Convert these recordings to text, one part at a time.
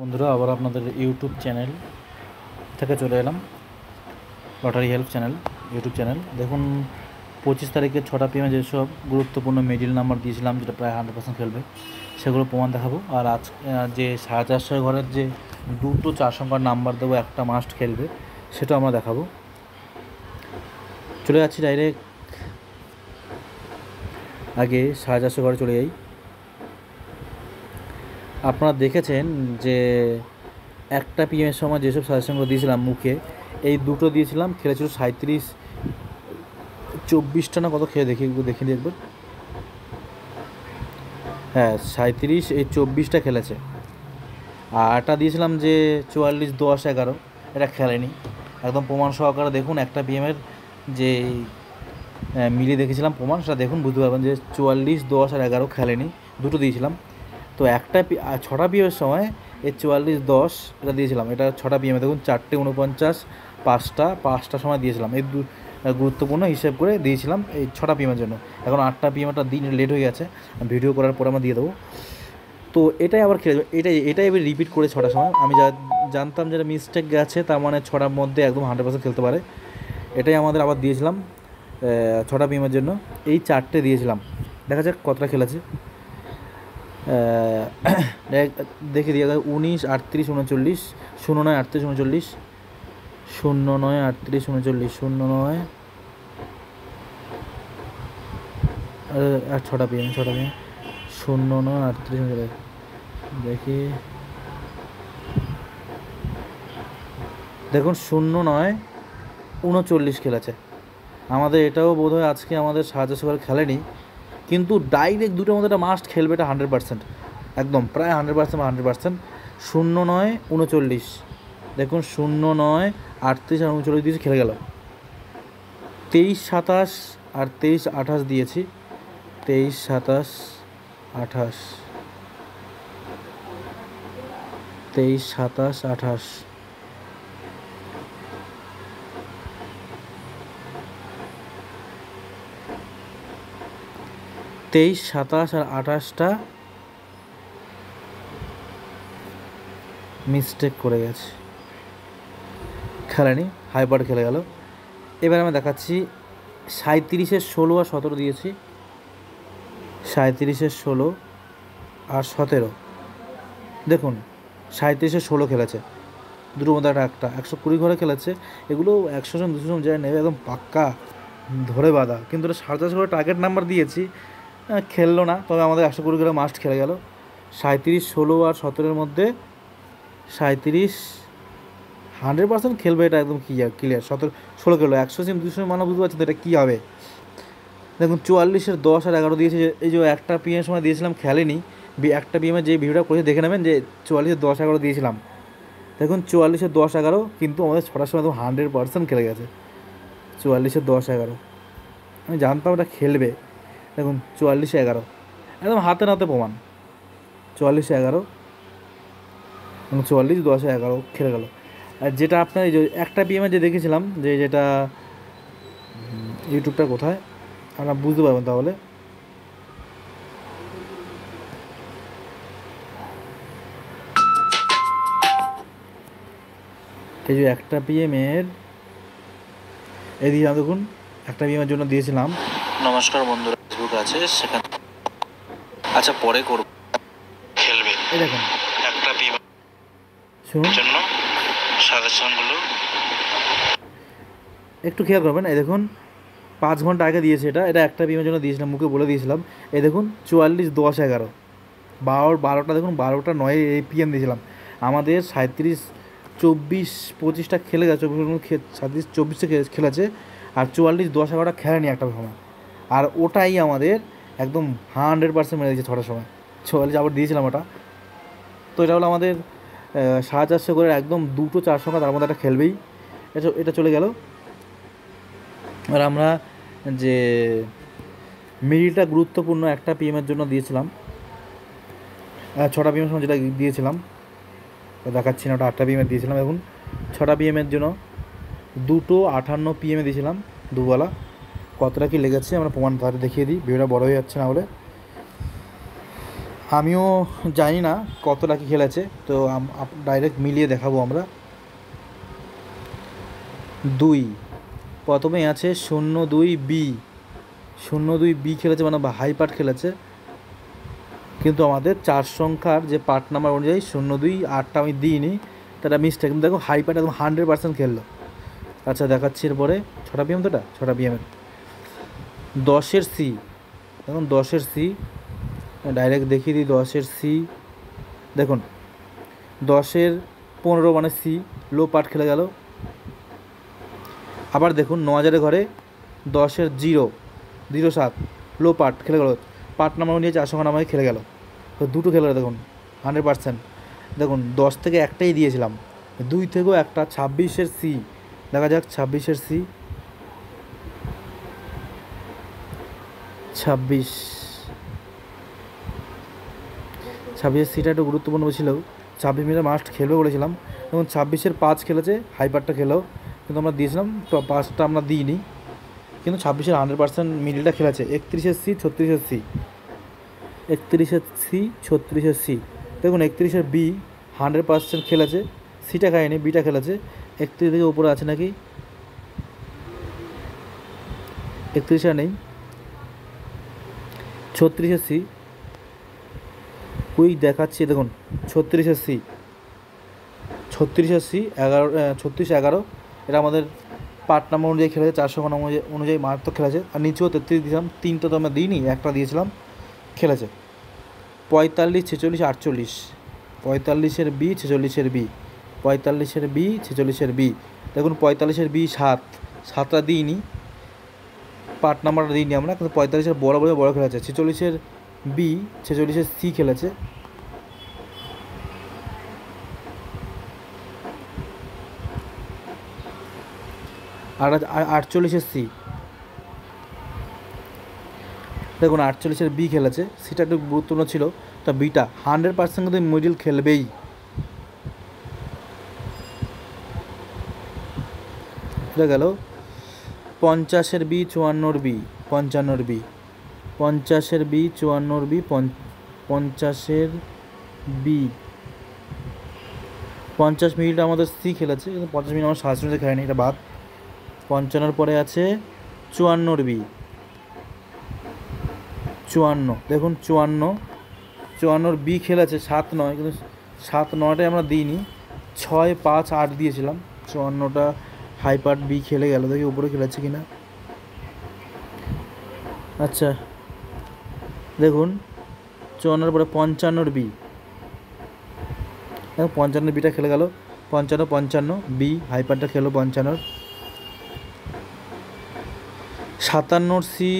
বন্ধুরা আবার আপনাদের ইউটিউব চ্যানেল থেকে চলে এলাম, lottery help channel YouTube channel. দেখুন 25 তারিখে 6টা PM যেসব গুরুত্বপূর্ণ মিডিল নাম্বার দিয়েছিলাম, যেটা প্রায় 100% খেলবে, সেগুলো প্রমাণ দেখাবো। আর আজ যে 450 ঘরের যে দুটো 4 সংখ্যার নাম্বার দেবো, একটা মাস্ট খেলবে, সেটা আমরা দেখাবো। চলে যাচ্ছি ডাইরেক্ট, আগে 450 ঘরে চলে যাই। আপনারা দেখেছেন যে একটা PM সময় যেসব সাজেশনগুলো দিয়েছিলাম মুখে, এই দুটো দিয়েছিলাম, খেলেছিল 37, 24টা না কত খেয়ে দেখিনি একবার। হ্যাঁ 37, এই 24টা খেলেছে। আর একটা দিয়েছিলাম যে 44, 10, 11, এটা খেলেনি। একদম প্রমাণ সহকারে দেখুন, একটা PMের যে মিলিয়ে দেখেছিলাম প্রমাণ, সেটা দেখুন, বুঝতে পারবেন যে 44, 10 আর 11 খেলেনি, দুটো দিয়েছিলাম। তো একটা 6টা PMের সময় এই 44, 10 এটা দিয়েছিলাম, এটা 6টা PMে দেখুন 4:49, 5টার সময় দিয়েছিলাম। এই গুরুত্বপূর্ণ হিসেব করে দিয়েছিলাম এই 6টা PMের জন্য। এখন 8টা PMটা দিন লেট হয়ে গেছে, ভিডিও করার পরে আমরা দিয়ে দেবো। তো এটাই আবার খেলে, এটাই এবার রিপিট করে 6টার সময়। আমি জানতাম যেটা মিস্টেক গেছে, তার মানে 6টার মধ্যে একদম 100% খেলতে পারে। এটাই আমাদের আবার দিয়েছিলাম 6টা PMের জন্য, এই 4টে দিয়েছিলাম। দেখা যাক কতটা খেলেছে। দেখে দিয়ে 19, 38, 39, 09, 38, 39, 09, 38, 39, 09 আর 6টা PM 09, 38, 39। দেখি, দেখুন 09, 39 খেলেছে আমাদের। এটাও বোধহয় আজকে আমাদের 750 খেলেনি, কিন্তু ডাইরেক্ট দুটোর মধ্যে একটা মাস্ট খেলবে, এটা 100%, একদম প্রায় 100%, 100%। 09, 39 দেখুন, 09, 38 আর 39 দিয়েছি, খেলে গেল। 23, 27 আর 23, 28 দিয়েছি, 23, 27, 28, 23, 27, 28, 23, 27 আর 28টা মিস্টেক করে গেছে, খেলেনি, হাইপার খেলে গেল। এবার আমি দেখাচ্ছি 37, 16 আর 17 দিয়েছি, 37, 16 আর 17 দেখুন, 37, 16 খেলেছে, দুটোর মধ্যে একটা 120 ঘরে খেলেছে। এগুলো 100 জন 200 জন যায় নেবে, একদম পাক্কা ধরে বাঁধা। কিন্তু এটা 450 ঘরে টার্গেট নাম্বার দিয়েছি, খেললো না। তবে আমাদের 120 ঘরে মাস্ট খেলে গেল। 37, 16 আর 17-এর মধ্যে 37 100% খেলবে, এটা একদম ক্লিয়ার। 16 খেললো, 100 জন 200 মানে বুঝতে পারছেন এটা কী হবে। দেখুন 44, 10 আর 11 দিয়েছে। এই যে একটা PM সময় দিয়েছিলাম, খেলেনি। একটা PMের যে ভিডিওটা করেছে দেখে নেবেন, যে 44, 10, 11 দিয়েছিলাম। দেখুন 44, 10, 11 কিন্তু আমাদের 6টার সময় একদম 100% খেলে গেছে। 44, 10, 11 আমি জানতাম এটা খেলবে। দেখুন 44, 11 একদম হাতে নাতে প্রমাণ। 44, 11 এবং 44, 10, 11 খেলে গেল। আর যেটা আপনার এই যে একটা PMে যে দেখেছিলাম, যেটা ইউটিউবটা কোথায় আপনারা বুঝতে পারবেন তাহলে। এই যে একটা PMের এই দিয়েছিলাম, দেখুন একটা PMের জন্য দিয়েছিলাম। নমস্কার বন্ধুরা, ফেসবুক আছে সেখানে, আচ্ছা পরে করব, খেলবে। এই দেখুন একটা PM শুনুন জন্য সাজেশনগুলো একটু খেয়াল করবেন। এই দেখুন 5 ঘন্টা আগে দিয়েছে, এটা একটা PMের জন্য দিয়েছিলাম, মুখে বলে দিয়েছিলাম। এই দেখুন 44, 10, 11 12টা দেখুন, 12টা 9 এই PM দিয়েছিলাম। আমাদের 37, 24, 25টা খেলে গেছে, 37, 24টা খেলেছে। আর 44, 10, 11টা খেলেনি একটা সময়। আর ওটাই আমাদের একদম 100% মেরে দিয়েছে 6টার সময়। 44 আবার দিয়েছিলাম ওটা। তো এটা হলো আমাদের 450 করে একদম দুটো 4 সংখ্যা, তার মধ্যে একটা খেলবেই। এটা চলে গেল। আর আমরা যে মিডিলটা গুরুত্বপূর্ণ একটা PMের জন্য দিয়েছিলাম, 6টা PMের সময় যেটা দিয়েছিলাম দেখাচ্ছি না, ওটা 8টা PMে দিয়েছিলাম। এখন 6টা PMের জন্য 2:58 PM দিয়েছিলাম, দুবেলা। কতটা কি লেগেছে আমরা প্রমাণ তাহলে দেখিয়ে দিই, ভিডিওটা বড় হয়ে যাচ্ছে না হলে। আমিও জানি না কতটা কি খেলেছে, তো ডাইরেক্ট মিলিয়ে দেখাবো আমরা। 2 প্রথমে আছে 02B। 02B খেলেছে মানে হাই পার্ট খেলেছে, কিন্তু আমাদের 4 সংখ্যার যে পার্ট নাম্বার অনুযায়ী 028টা আমি দিইনি, তাটা মিস্টেক। কিন্তু দেখো হাই পার্ট একদম 100% খেললো। আচ্ছা দেখাচ্ছি এরপরে। 6টা PM তো এটা 6টা PM-এর 10-এর সি। দেখুন 10-এর সি ডাইরেক্ট দেখিয়ে দিই। 10-এর সি দেখুন, 10-এর 15 মানে সি, লো পার্ট খেলে গেল। আবার দেখুন 9000-এর ঘরে 10-এর 007 লো পার্ট খেলে গেল, পার্ট নাম্বার নিয়ে 4 সংখ্যা নামায় খেলে গেল। তো দুটো খেলে গেল দেখুন 100%। দেখুন 10 থেকে একটাই দিয়েছিলাম, 2 থেকেও একটা। 26-এর সি দেখা যাক। 26-এর সি 26-এর সিটা একটু গুরুত্বপূর্ণ ছিল। 26 মিনিটে মাস্ট খেলবে বলেছিলাম। এবং 26-এর 5 খেলেছে, হাইপারটা খেলেও, কিন্তু আমরা দিয়েছিলাম তো 5টা আমরা দিইনি। কিন্তু 26-এর 100% মিডিলটা খেলেছে। 31-এর সি 36-এর সি 31-এর সি 36-এর সি দেখুন। 31-এর বি 100% খেলেছে, সিটা খায়নি, বিটা খেলেছে। 31 থেকে উপরে আছে নাকি? 31-এর নেই। 36-এর সি কুইক দেখাচ্ছি দেখুন। 36-এর সি 11 এটা আমাদের পার্ট নাম্বার অনুযায়ী খেলেছে, 4 সংখ্যা অনুযায়ী মারাত্মক খেলেছে। আর নিচেও 33 দিয়েছিলাম, 3টা তো আমরা দিইনি, একটা দিয়েছিলাম, খেলেছে। 45, 46, 48 45-এর বি 46-এর বি 45-এর বি 46-এর বি দেখুন। 45-এর বি 7টা দিইনি, পার্ট নাম্বারটা দিইনি আমরা, কিন্তু 45-এর বড় খেলেছে। 46-এর বি 46-এর সি খেলেছে। আর 48-এর সি দেখুন। 48-এর বি খেলেছে, সিটা একটু গুরুত্বপূর্ণ ছিল। তা বিটা 100% কিন্তু মিডিল খেলবেই। এটা গেল। 50-এর বি 54-এর বি 55-এর বি 50-এর বি 54-এর বি 50-এর বি 50 মিনিট আমাদের সি খেলেছে, কিন্তু 50 মিনিট আমার শাস্ত্রীয় খেলেনি, এটা বাদ। 55-এর পরে আছে 54-এর বি 54 দেখুন। 54-এর বি খেলেছে 7-9, কিন্তু 7-9টাই আমরা দিইনি, 6, 5, 8 দিয়েছিলাম। 54টা হাই পার্ট বি খেলে গেল, দেখি উপরে খেলেছে কিনা। আচ্ছা দেখুন 54-এর পরে 55-এর বি 55 বিটা খেলে গেল। 55 বি হাই পার্টটা খেলো 55। 57-এর সি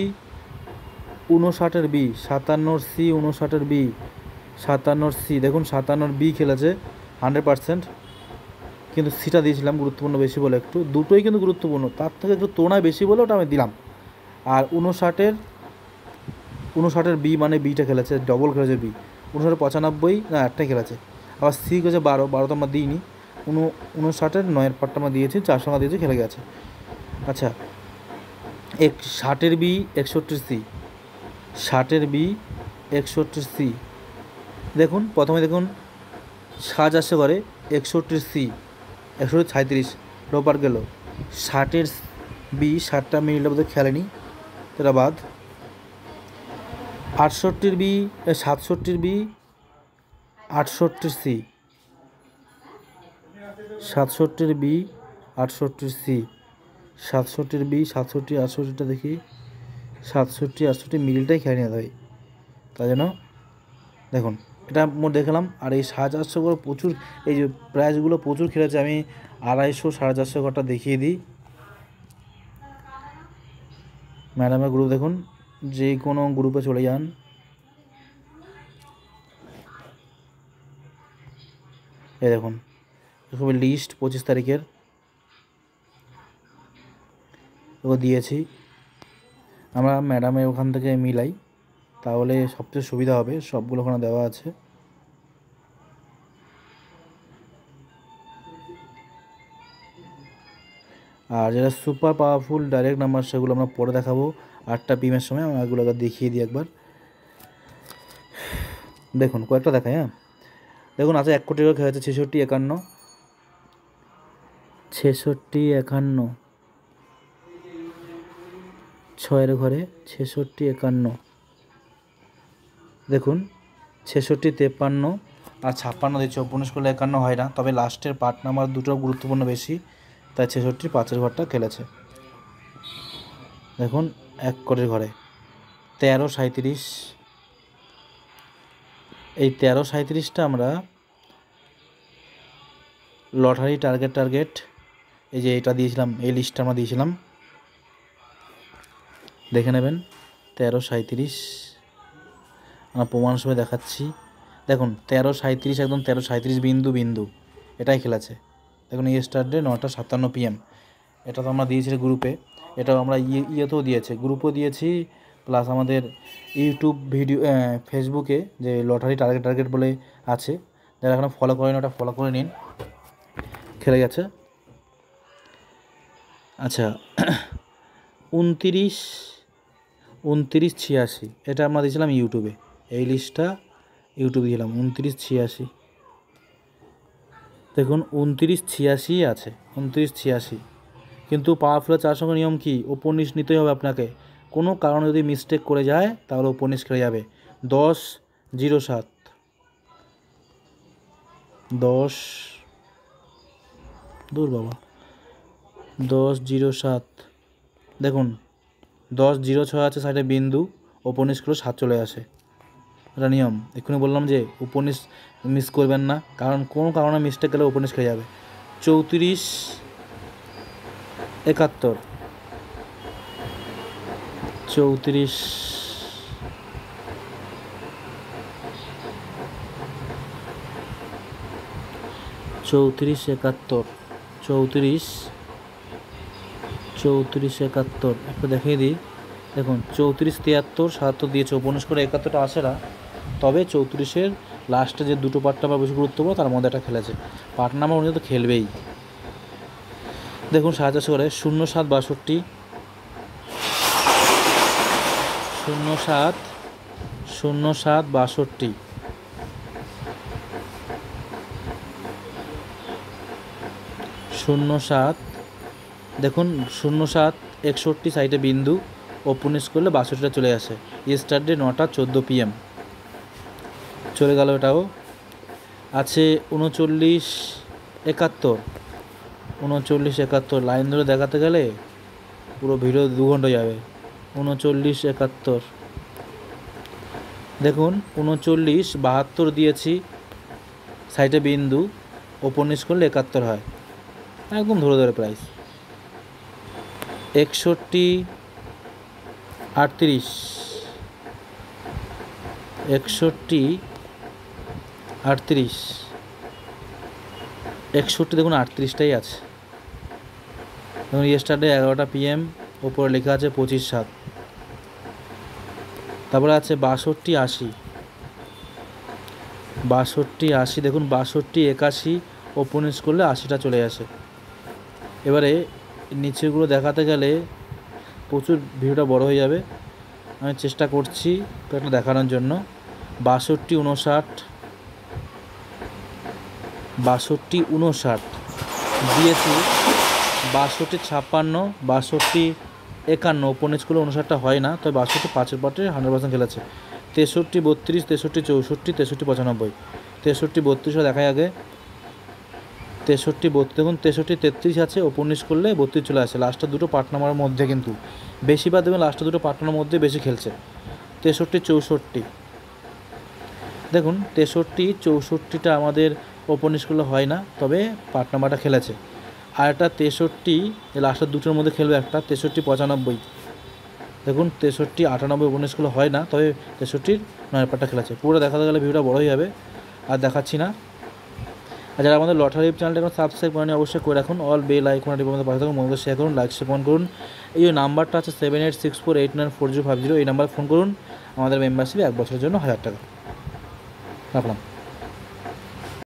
59-এর বি 57-এর সি 59-এর বি 57-এর সি দেখুন। 57-এর বি খেলেছে 100%, কিন্তু সিটা দিয়েছিলাম গুরুত্বপূর্ণ বেশি বলে একটু। দুটোই কিন্তু গুরুত্বপূর্ণ, তার থেকে একটু তোড়ায় বেশি বলে ওটা আমি দিলাম। আর 59-এর বি মানে বিটা খেলেছে, ডবল খেলেছে বি। 59-এর 95 না একটাই খেলেছে। আবার সি হচ্ছে 12 তো আমরা দিইনি। 59-এর 9-এর পার্টটা আমরা দিয়েছি, 4 সংখ্যা দিয়েছি, খেলে গেছে। আচ্ছা 60-এর বি 61-এর সি 60-এর বি 61-এর সি দেখুন। প্রথমে দেখুন 7 করে 61-এর সি 137 লোপার গেল। 60-এর বি 7টা মিনিটের মধ্যে খেলেনি, এটা বাদ। 68-এর বি 67-এর বি 68-এর সি 67-এর বি 68-এর সি 67-এর বি 67, 68টা দেখি। 67, 68 মিডিলটাই খেলে নিতে হয়, তাই জন্য দেখুন এটা মোট দেখালাম। আর এই 450 করে প্রচুর, এই যে প্রাইজগুলো প্রচুর খেলেছে। আমি 250, 450 ঘরটা দেখিয়ে দিই। ম্যাডামের গ্রুপ দেখুন, যে কোনো গ্রুপে চলে যান। এই দেখুন খুবই লিস্ট 25 তারিখের ও দিয়েছি আমরা। ম্যাডামের ওখান থেকে মিলাই, তাহলে সবচেয়ে সুবিধা হবে, সবগুলো ওখানে দেওয়া আছে। আর যেটা সুপার পাওয়ারফুল ডাইরেক্ট নাম্বার সেগুলো আমরা পরে দেখাবো 8টা PM-এর সময়। আমরা এগুলো দেখিয়ে দিই একবার। দেখুন কয়েকটা দেখায়। হ্যাঁ দেখুন আছে 1 কোটি করে খেলেছে 66, 51, 66, 51, 6-এর ঘরে 66, 51, দেখুন 66, 53 আর 56 দিচ্ছে। 19 করলে 51 হয় না, তবে লাস্টের পার্ট নাম্বার দুটো গুরুত্বপূর্ণ বেশি, তাই 66 5-এর ঘরটা খেলেছে। দেখুন 1 কোটির ঘরে 13, 37, এই 13, 37টা আমরা লটারি টার্গেট এই যে এটা দিয়েছিলাম, এই লিস্টটা আমরা দিয়েছিলাম, দেখে নেবেন। 13, 37 আমরা প্রমাণ হিসেবে দেখাচ্ছি। দেখুন 13, 37 একদম 13, 37 বিন্দু এটাই খেলেছে। দেখুন ইয়েস্টারডে 9:57 PM, এটা তো আমরা দিয়েছি গ্রুপে, এটাও আমরা ইয়েতেও দিয়েছে, গ্রুপও দিয়েছি, প্লাস আমাদের ইউটিউব ভিডিও ফেসবুকে যে লটারি টার্গেট বলে আছে, যারা এখনো ফলো করেন ওটা ফলো করে নিন, খেলে গেছে। আচ্ছা 29, 86 এটা আমরা দিয়েছিলাম ইউটিউবে, এই লিস্টটা ইউটিউবে দিলাম 29, 86, দেখুন 29, 86 আছে, 29, 86, কিন্তু পাওয়ারফুলের চার সঙ্গে নিয়ম কি, ওপর নিচ নিতেই হবে আপনাকে। কোনো কারণে যদি মিস্টেক করে যায় তাহলে ওপর নিচ খেলে যাবে। 10, 07, 10 দূর বাবা 10, 07, দেখুন 10, 06 আছে সাইডে বিন্দু, ওপর নিচ খেলে 7 চলে আসে, এটা নিয়ম। এক্ষুনি বললাম যে ওপর নিচ মিস করবেন না, কারণ কোনো কারণে মিস্টেক গেলে ওপর নিচ খেলে যাবে। 34, 71, 34, 71, 34, 71 একটু দেখিয়ে দিই। দেখুন 34, 73, 77 দিয়েছে, 19 করে 71টা আসে না, তবে 34-এর লাস্টে যে দুটো পার্টটা আমার বেশি গুরুত্বপূর্ণ তার মধ্যে একটা খেলেছে। পার্ট নাম্বার উনি তো খেলবেই। দেখুন 7 করে 07, 62, 07, 07, 62, 07, দেখুন 07, 61 সাইডে বিন্দু, ওপর নিচ করলে 62টা চলে আসে। ইয়েস্টারডে 9:14 PM চলে গেল, এটাও আছে। 39, 71, 39, 71 লাইন ধরে দেখাতে গেলে পুরো ভিডিও 2 ঘন্টা যাবে। 39, 71, দেখুন 39, 72 দিয়েছি, সাইডে বিন্দু, ওপর নিচ করলে 71 হয়, একদম ধরে প্রাইস। 61, 38, 61, 38, 61 দেখুন 38টাই আছে। দেখুন ইয়েস্টারডে 11টা PM, ওপরে লেখা আছে 25/7। তারপরে আছে 62, 80, 62, 80, দেখুন 62, 81, ওপর নিচ করলে 80টা চলে আসে। এবারে নিচেগুলো দেখাতে গেলে প্রচুর ভিডিওটা বড় হয়ে যাবে, আমি চেষ্টা করছি এটা দেখানোর জন্য। 62, 59, 62, 59 দিয়েছি, 62, 56, 62, 51, ওপর নিচ করলে 59টা হয় না, তবে 62 5-এর পার্টে 100% খেলেছে। 63, 32, 63, 64, 63, 95, 63, 32 দেখায় আগে, 63, 32, দেখুন 63, 33 আছে, ওপর নিচ করলে 32 চলে আসে। লাস্টের দুটো পার্ট নাম্বারের মধ্যে কিন্তু বেশিরভাগ দেখবেন লাস্টের দুটো পার্ট নাম্বারের মধ্যে বেশি খেলছে। 63, 64, দেখুন 63, 64টা আমাদের ওপর নিচ করলে হয় না, তবে পার্ট নাম্বারটা খেলেছে। আর একটা 63 লাস্টের দুটোর মধ্যে খেলবে একটা, 63, 95, দেখুন 63, 98 ওপর নিচ করলে হয় না, তবে 63-র 9 পার্টটা খেলেছে। পুরো দেখাতে গেলে ভিডিওটা বড় হয়ে যাবে, আর দেখাচ্ছি না। আর যারা আমাদের লটারি চ্যানেলটা এখন সাবস্ক্রাইব করেন অবশ্যই করে রাখুন, অল বেল আইকন টিপে আমাদের পাশে থাকুন, বন্ধুদের শেয়ার করুন, লাইক শেয়ার করুন। এই যে নাম্বারটা আছে 7864894050, এই নাম্বারে ফোন করুন, আমাদের মেম্বারশিপে 1 বছরের জন্য 1000 টাকা রাখলাম।